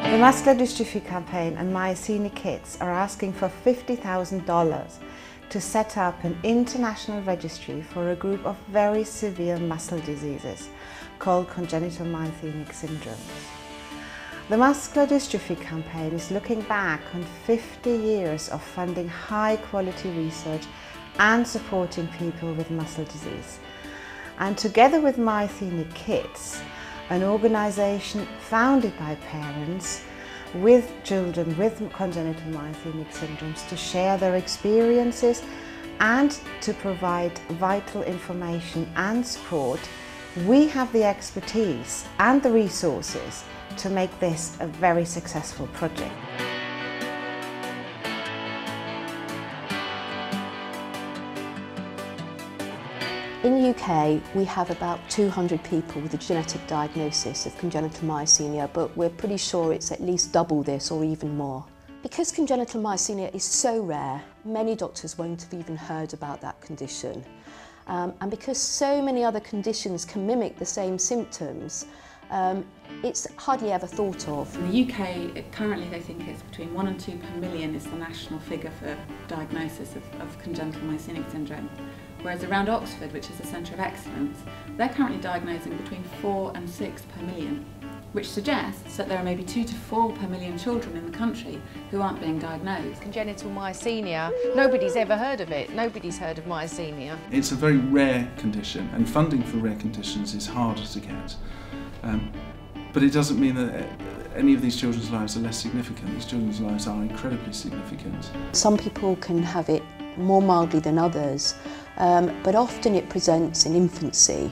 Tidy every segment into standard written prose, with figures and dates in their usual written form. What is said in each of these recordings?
The Muscular Dystrophy campaign and myasthenic kids are asking for $50,000 to set up an international registry for a group of very severe muscle diseases called congenital myasthenic syndromes. The Muscular Dystrophy campaign is looking back on 50 years of funding high-quality research and supporting people with muscle disease. And together with Myasthenic Kids, an organisation founded by parents with children with congenital myasthenic syndromes to share their experiences and to provide vital information and support, we have the expertise and the resources to make this a very successful project. In the UK, we have about 200 people with a genetic diagnosis of congenital myasthenia, but we're pretty sure it's at least double this or even more. Because congenital myasthenia is so rare, many doctors won't have even heard about that condition. And because so many other conditions can mimic the same symptoms, it's hardly ever thought of. In the UK, currently they think it's between 1 and 2 per million is the national figure for diagnosis of congenital myasthenic syndrome. Whereas around Oxford, which is a centre of excellence, they're currently diagnosing between 4 and 6 per million, which suggests that there are maybe 2 to 4 per million children in the country who aren't being diagnosed. Congenital myasthenia, nobody's ever heard of it. Nobody's heard of myasthenia. It's a very rare condition, and funding for rare conditions is harder to get. But it doesn't mean that any of these children's lives are less significant. These children's lives are incredibly significant. Some people can have it more mildly than others, but often it presents in infancy.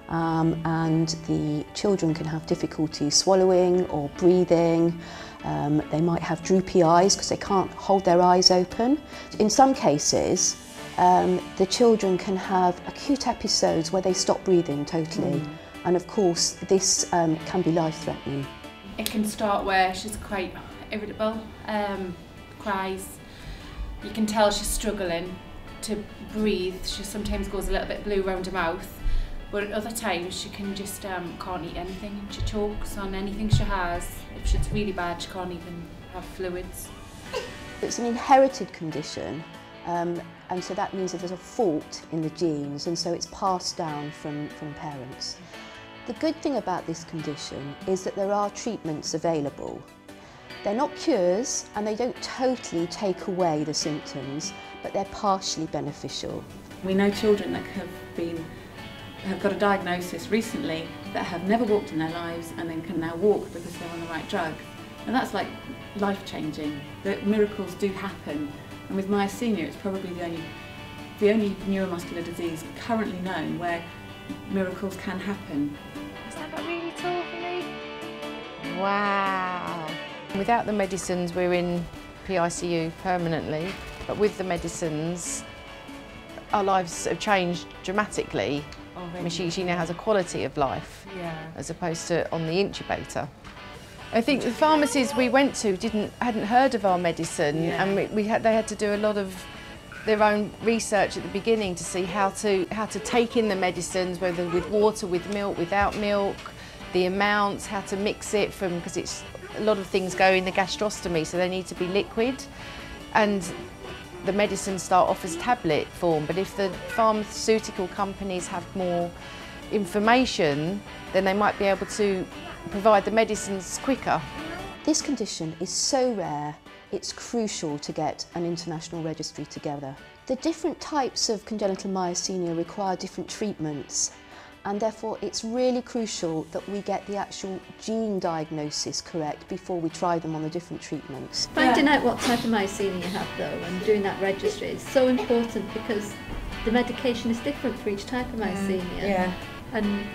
And the children can have difficulty swallowing or breathing. They might have droopy eyes because they can't hold their eyes open. In some cases, the children can have acute episodes where they stop breathing totally. And of course, this can be life-threatening. It can start where she's quite irritable, cries. You can tell she's struggling to breathe. She sometimes goes a little bit blue around her mouth, but at other times she can just can't eat anything. She chokes on anything she has. If she's really bad, she can't even have fluids. It's an inherited condition, and so that means that there's a fault in the genes, and so it's passed down from parents. The good thing about this condition is that there are treatments available. They're not cures, and they don't totally take away the symptoms, but they're partially beneficial. We know children that have got a diagnosis recently that have never walked in their lives and then can now walk because they're on the right drug. And that's like life-changing. The miracles do happen. And with myasthenia, it's probably the only neuromuscular disease currently known where miracles can happen. Is that not really tall for me? Wow. Without the medicines, we're in PICU permanently, but with the medicines, our lives have changed dramatically. I mean, she now has a quality of life, as opposed to on the incubator. I think the pharmacies we went to hadn't heard of our medicine, and they had to do a lot of their own research at the beginning to see how to take in the medicines, whether with water, with milk, without milk, the amounts, how to mix it because it's a lot of things go in the gastrostomy, so they need to be liquid, and the medicines start off as tablet form. But if the pharmaceutical companies have more information, then they might be able to provide the medicines quicker. This condition is so rare, it's crucial to get an international registry together. The different types of congenital myasthenia require different treatments, and therefore it's really crucial that we get the actual gene diagnosis correct before we try them on the different treatments. Finding out what type of myasthenia you have though and doing that registry is so important because the medication is different for each type of myasthenia. And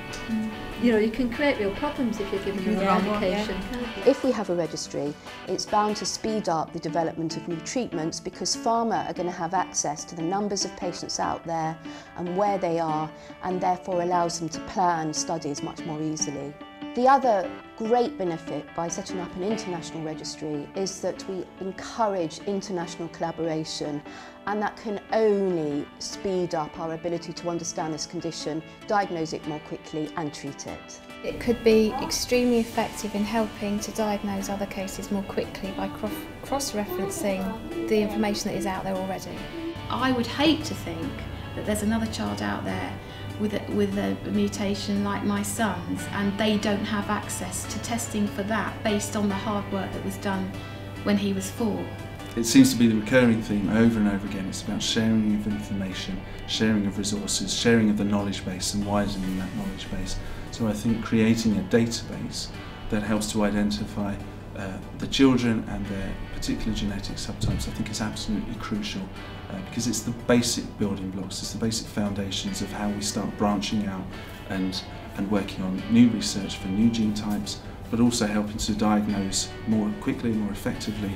you know, you can create real problems if you're giving them the wrong medication. If we have a registry, it's bound to speed up the development of new treatments because pharma are going to have access to the numbers of patients out there and where they are, and therefore allows them to plan studies much more easily. The other great benefit by setting up an international registry is that we encourage international collaboration, and that can only speed up our ability to understand this condition, diagnose it more quickly and treat it. It could be extremely effective in helping to diagnose other cases more quickly by cross-referencing the information that is out there already. I would hate to think that there's another child out there with a mutation like my son's and they don't have access to testing for that based on the hard work that was done when he was 4. It seems to be the recurring theme over and over again. It's about sharing of information, sharing of resources, sharing of the knowledge base and widening that knowledge base. So I think creating a database that helps to identify the children and their particular genetic subtypes I think is absolutely crucial because it's the basic building blocks, it's the basic foundations of how we start branching out and working on new research for new gene types, but also helping to diagnose more quickly, more effectively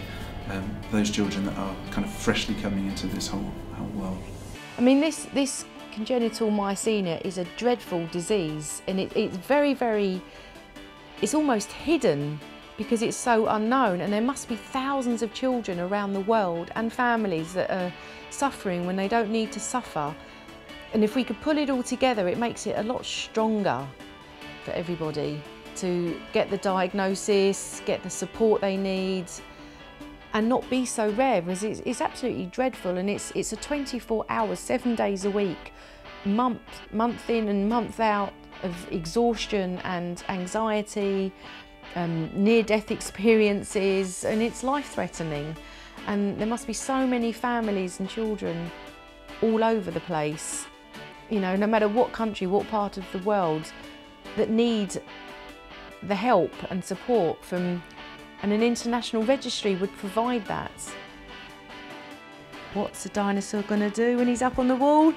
those children that are kind of freshly coming into this whole world. I mean, this congenital myasthenia is a dreadful disease, and it's very, it's almost hidden because it's so unknown, and there must be thousands of children around the world and families that are suffering when they don't need to suffer. And if we could pull it all together, it makes it a lot stronger for everybody to get the diagnosis, get the support they need, and not be so rare, because it's absolutely dreadful, and it's a 24 hours, 7 days a week, month in and month out of exhaustion and anxiety, near-death experiences, and it's life-threatening. And there must be so many families and children all over the place, you know, no matter what country, what part of the world, that need the help and support from, and an international registry would provide that. What's the dinosaur gonna do when he's up on the wall?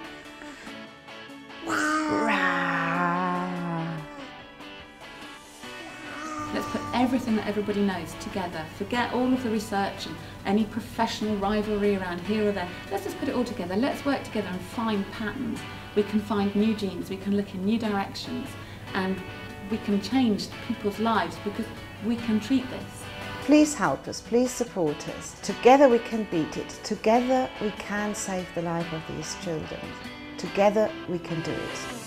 Let's put everything that everybody knows together. Forget all of the research and any professional rivalry around here or there. Let's just put it all together. Let's work together and find patterns. We can find new genes, we can look in new directions, and we can change people's lives because we can treat this. Please help us, please support us. Together we can beat it. Together we can save the life of these children. Together we can do it.